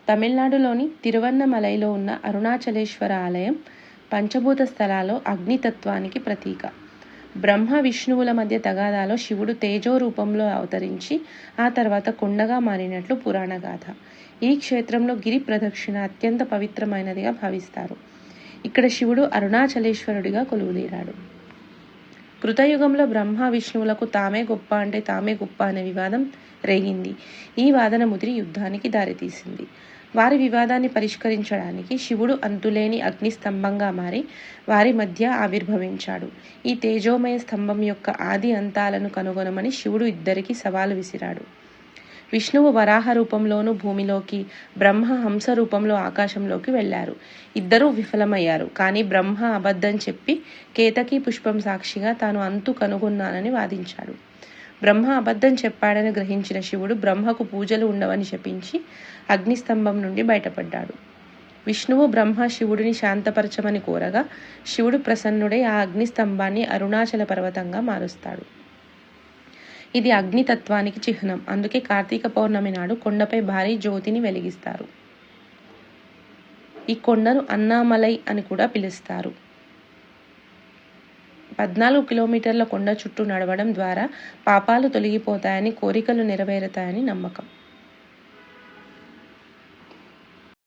తమిళనాడులోని తిరువన్నమలైలో ఉన్న అరుణాచలేశ్వర ఆలయం పంచభూత స్థలాల్లో అగ్నితత్వానికి ప్రతీక. బ్రహ్మ విష్ణువుల మధ్య తగాదాలో శివుడు తేజో రూపంలో అవతరించి ఆ తర్వాత కొండగా మారినట్లు పురాణగాథ. ఈ క్షేత్రంలో గిరి ప్రదక్షిణ అత్యంత పవిత్రమైనదిగా భావిస్తారు. ఇక్కడ శివుడు అరుణాచలేశ్వరుడిగా కొలువుదీరాడు. కృతయుగంలో బ్రహ్మ విష్ణువులకు తామే గొప్ప అంటే తామే గొప్ప అనే వివాదం రేగింది. ఈ వాదన ముదిరి యుద్ధానికి దారితీసింది. వారి వివాదాన్ని పరిష్కరించడానికి శివుడు అంతులేని అగ్నిస్తంభంగా మారి వారి మధ్య ఆవిర్భవించాడు. ఈ తేజోమయ స్తంభం యొక్క ఆది అంతాలను కనుగొనమని శివుడు ఇద్దరికీ సవాలు విసిరాడు. విష్ణువు వరాహ రూపంలోనూ భూమిలోకి, బ్రహ్మ హంస రూపంలో ఆకాశంలోకి వెళ్లారు. ఇద్దరూ విఫలమయ్యారు. కానీ బ్రహ్మ అబద్ధం చెప్పి కేతకీ పుష్పం సాక్షిగా తాను అంతు కనుగొన్నానని వాదించాడు. బ్రహ్మ అబద్ధం చెప్పాడని గ్రహించిన శివుడు బ్రహ్మకు పూజలు ఉండవని శపించి అగ్నిస్తంభం నుండి బయటపడ్డాడు. విష్ణువు బ్రహ్మ శివుడిని శాంతపరచమని కోరగా శివుడు ప్రసన్నుడై ఆ అగ్నిస్తంభాన్ని అరుణాచల పర్వతంగా మారుస్తాడు. ఇది అగ్నితత్వానికి చిహ్నం. అందుకే కార్తీక పౌర్ణమి నాడు కొండపై భారీ జ్యోతిని వెలిగిస్తారు. ఈ కొండను అన్నామలై అని కూడా పిలుస్తారు. 14 కిలోమీటర్ల కొండ చుట్టూ నడవడం ద్వారా పాపాలు తొలగిపోతాయని, కోరికలు నెరవేరుతాయని నమ్మకం.